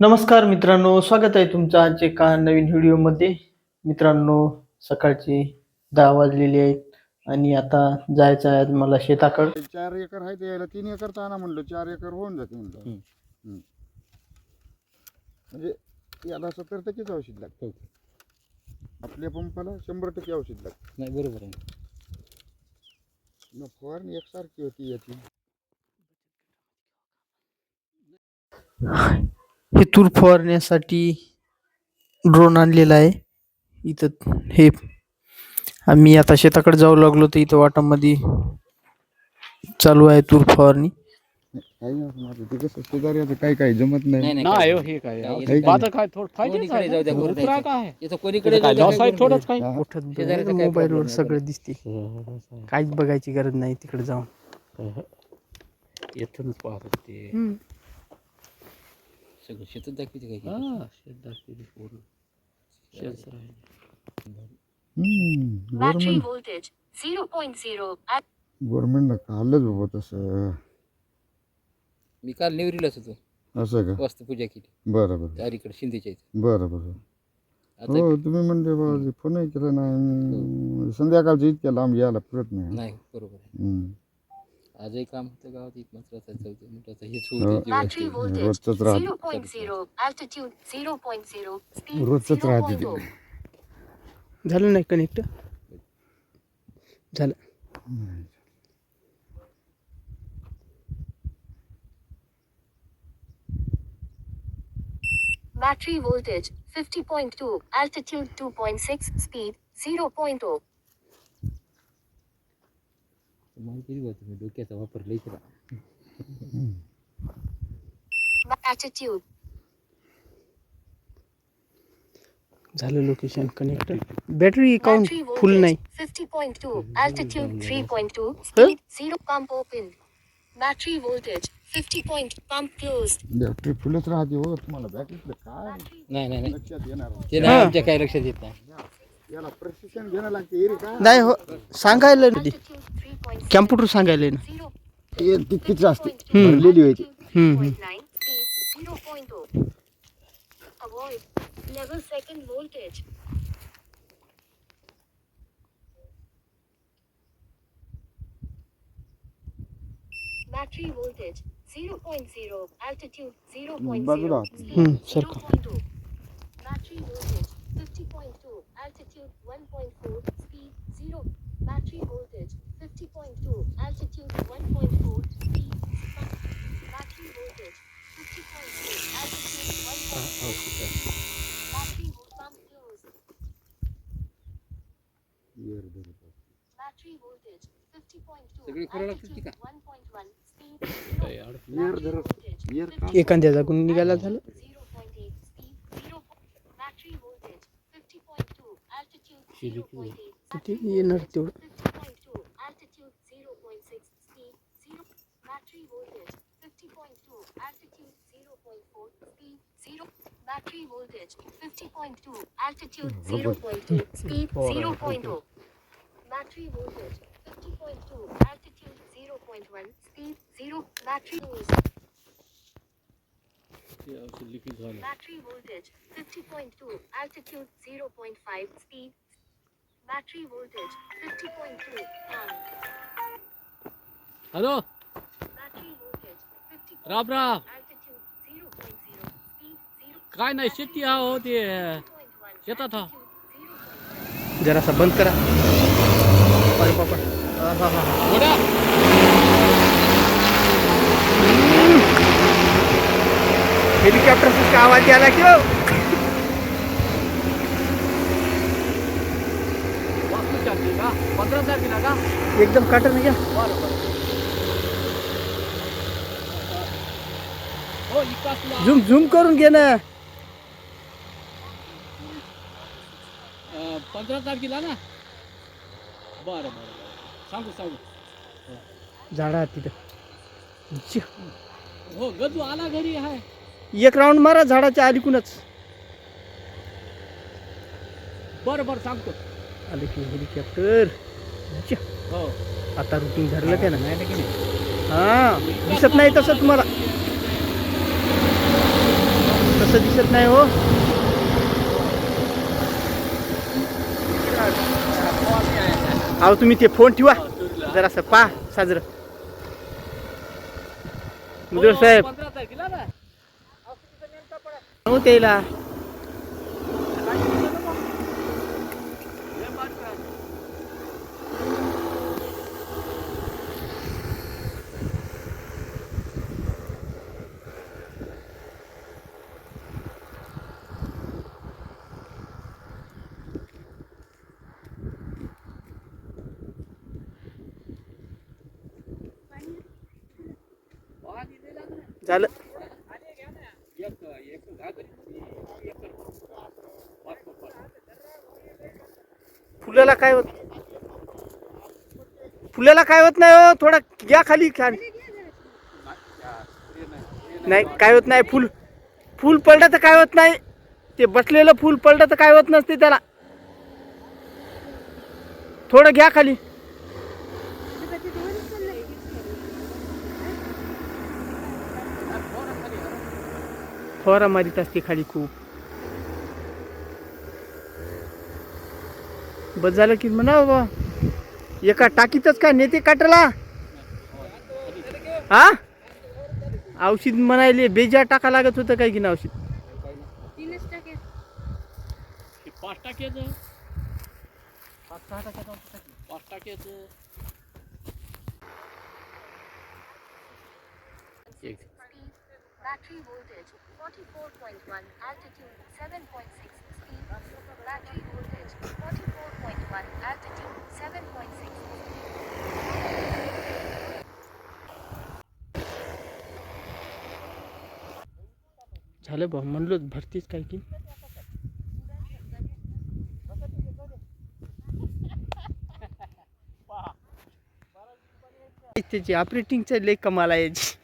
नमस्कार मित्रांनो, स्वागत आहे तुमचं आज एका नवीन व्हिडिओमध्ये. मित्रांनो, सकाळचे 10 वाजलेले आहेत आणि आता जायचं आहे मला शेताकडं. 4 एकर आहे ते यायला 3 एकर ताना म्हणलं 4 एकर होऊन जाते म्हणलं. म्हणजे याला 70% औषध लागतं. आपल्या पंपाला 100% औषध लागतं. नाही बरोबर आहे. फवारणी एकसारखी होती याची. हे तूर फवारण्यासाठी ड्रोन आणलेला आहे. इथं हे आम्ही आता शेताकडे जाऊ लागलो तर इथं वाटामध्ये चालू आहे तूर फवारणी. काही नाही ते कसं शेजारी काही जमत नाही. नाही हो, हे काय नाही. माझं काय थोडं कोणीकडे फायदा जाऊ द्या, करू उतराय द्यायचं. काय इथं कोणीकडे काय जाऊ लॉस आहे द्या, थोडंच काय. हा. उठत शेजारी तर काही मोबाईलवर problem सगळं नाही. दिसते. काहीच बघायची गरज नाही तिकडे जाऊन. येथूनच पाहत ते सगळं शेतात दाखवते काय की. हा शेत दाखवली पूर्ण शेत राहिली. Battery voltage 0.0 at गव्हर्नमेंटनं काढलंच बाबा तसं. मी काल नेवरीलाच होतो, असं का? वास्तुपूजा केली बरं बरं अलीकडे शिंदेच्या इथे. बरं बरं. आता हो तुम्ही म्हणले बाबा फोनही केला नाही. संध्याकाळचं इतक्या लांब यायला पुरत नाही. नाही बरोबर आहे. हम्म. आजही काम होतं गावात एक मात्र आता जाऊ दे म्हटलं आता हेच हो. होते battery दिवस. voltage रोजचंच राहते. 0.0 altitude 0.0 speed रोजचंच राहते ते. 0.0 झालं नाही कनेक्ट झालं. battery voltage 50.2 altitude 2.6 speed 0.0 मला किती बघ तुम्ही डोक्याचा वापर लई केला. attitude झालं location connect. Battery count battery फुल नाही. voltage 50.2 altitude 3.2 speed 0 pump open battery voltage 50 point pump closed battery फुलच राहते हो. तुम्हाला बॅटरीतलं काय नाही नाही नाही लक्षात येणार नाही. ते नाही आमच्या काही लक्षात येत नाही. याला प्रशिक्षण घेणं लागते एरी काय. नाही हो, सांगायला ना ते altitude 3.6 कॅम्प्युटर सांगायला ना. 0 हे तितकीच असते भरलेली होती. 3.9 speed 0.0 avoid level second voltage battery voltage 0.0 altitude 0.0 बाजूला. speed सारखं. 0.2 battery voltage 50.2 altitude 1.4 speed 0 battery voltage 50.2 altitude 1.4 speed battery voltage 50.2 altitude 1.4 battery pump closed battery voltage 50.2 सगळी खरं लागतात की altitude का? 1.1 speed काही अडचण battery voltage एअर का. एखाद्या जागून निघायला झालं. 0.8 speed 0 battery voltage 50.2 altitude शिली 0.8 किती येणार तेवढं. 50.2 altitude 0.6 speed 0 battery voltage 50.2 altitude 0.4 speed 0 battery voltage 50.2 altitude 0.8 speed 0.0 battery voltage 50.2 altitude 0.1 speed 0 battery use ते औषध लिखित झालं. battery voltage 50.2 altitude 0.5 speed battery voltage 50.2 on hello battery voltage 50 Ram Ram. altitude 0.0 speed 0 काय नाही शेती हा हो ते 0.1 शेतात हा. altitude 0.1 जरासा बंद करा. अरे बाबा. गोड्या हेलिकॉप्टरचा आवाज यायला की हो. वास्तूच्या आधी का 15 तारखेला का. एकदम काटन घ्या. बरं बरं हो इकासला झूम झूम करून घे ना. 15 तारखेला ना. बरं बरं बरं सांगू सांगू. झाडा तिथं. हो गजू आला घरी आहे. एक राऊंड मारा झाडाच्या अलीकूनच. बरं बरं सांगतो. आले की हेलिकॉप्टर. हो आता रुटीन धरलं त्यानं. नाही की नाही. हा दिसत नाही तसं तुम्हाला. फारसं दिसत नाही हो. अहो तुम्ही ते फोन ठेवा जरासं पा साजरं. मुदळ साहेब हो त्याला झालं. फुलाला काय होत नाही हो. थोडा घ्या खाली खान. नाही काय होत नाही. फुल पडलं तर काय होत नाही. ते बसलेलं फुल पडलं तर काय होत नसते त्याला. थोडं घ्या खाली. फवारा मारीत असते खाली खूप. बस झालं की म्हणा बाबा. एका टाकीतच काय नेते काटाला. हा औषध म्हणायले बेजा टाका लागत होतं काय की ना औषध. 5 टाक्याचं 5-6 टाक्याचं 5 टाक्याचं. Battery voltage 44.1, altitude 7.6, speed. Battery voltage 44.1, altitude 7.6. झालं बा म्हणलो भरतीच काय की. त्याची ऑपरेटिंगचं लय कमाल आहे याची.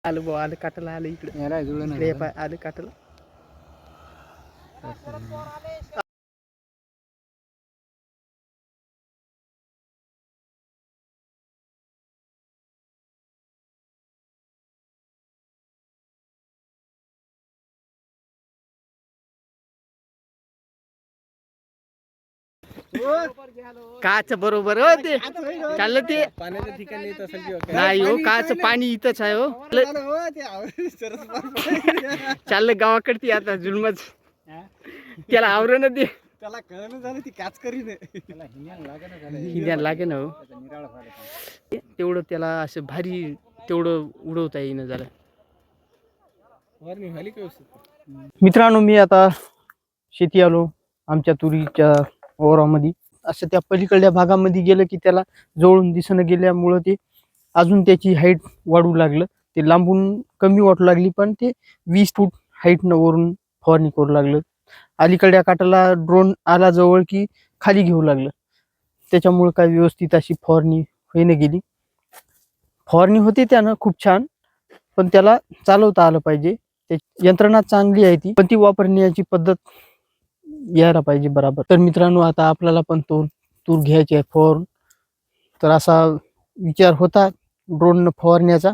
आलं बा आलं काटाला आलं इकडे. याला जुळलं इकडे पाय आलं काटाला. काच बरोबर हो ते चाललं ते. पाण्याच्या ठिकाणी येत असेल किंवा नाही हो काच पाणी इथंच आहे हो. चाललं गावाकडे ती आता जुलमच. त्याला आवरण दे. त्याला कळलं झालं ती काच करीन. हिंद्याला लागे ना हो. तेवढं त्याला असं भारी तेवढं उडवता येईन झालं. मित्रांनो मी आता शेती आलो आमच्या तुरीच्या ओरामध्ये. असं त्या पलीकडल्या भागामध्ये गेलं की त्याला जवळून दिसणं गेल्यामुळं ते अजून त्याची हाईट वाढू लागलं. ते लांबून कमी वाटू लागली पण ते 20 फूट हाईटनं वरून फवारणी करू लागलं. अलीकडल्या काटाला ड्रोन आला जवळ की खाली घेऊ लागलं. त्याच्यामुळे काय व्यवस्थित अशी फवारणी होईन गेली. फवारणी होते त्यानं खूप छान पण त्याला चालवता आलं पाहिजे. यंत्रणा चांगली आहे ती पण ती वापरण्याची पद्धत यायला पाहिजे बराबर. तर मित्रांनो आता आपल्याला पण तो तूर घ्यायची आहे फवारून. तर असा विचार होता ड्रोन फवारण्याचा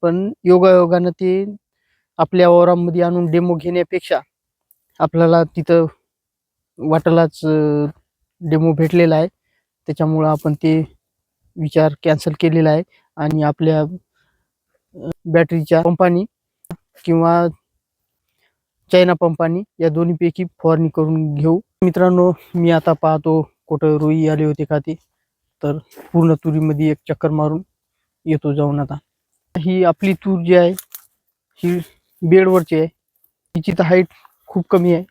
पण योगायोगानं ते आपल्या वावरामध्ये आणून डेमो घेण्यापेक्षा आपल्याला तिथं वाटालाच डेमो भेटलेला आहे. त्याच्यामुळं आपण ते विचार कॅन्सल केलेला आहे आणि आपल्या बॅटरीच्या पंपानी किंवा चायना पंपानी या दोन्हीपैकी फवारणी करून घेऊ. मित्रांनो मी आता पाहतो कुठं रुई आली होती का ती. तर पूर्ण तुरीमध्ये एक चक्कर मारून येतो जाऊन. आता ही आपली तूर जी आहे ही बेडवरची आहे. हिची तर हाईट खूप कमी आहे.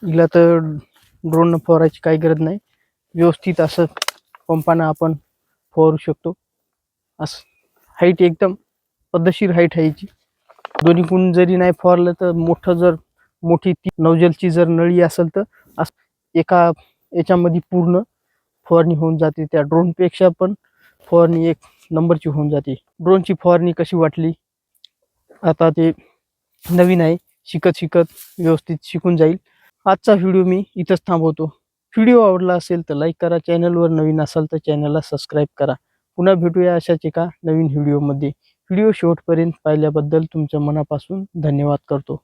हिला तर ड्रोन फवारायची काही गरज नाही. व्यवस्थित असं पंपानं आपण फवारू शकतो. असं हाईट एकदम पद्धतशीर हाईट आहे हिची. दोन्हीकडून जरी नाही फवारलं तर मोठी ती नौजलची जर नळी असेल तर एका याच्यामध्ये पूर्ण फवारणी होऊन जाते. त्या ड्रोनपेक्षा पण फवारणी एक नंबरची होऊन जाते. ड्रोनची फवारणी कशी वाटली आता ते नवीन आहे. शिकत व्यवस्थित शिकून जाईल. आजचा व्हिडिओ मी इथंच थांबवतो. व्हिडिओ आवडला असेल तर लाईक करा. चॅनलवर नवीन असाल तर चॅनलला सबस्क्राईब करा. पुन्हा भेटूया अशाच एका नवीन व्हिडिओमध्ये. व्हिडिओ शेवटपर्यंत पाहिल्याबद्दल तुमच्या मनापासून धन्यवाद करतो.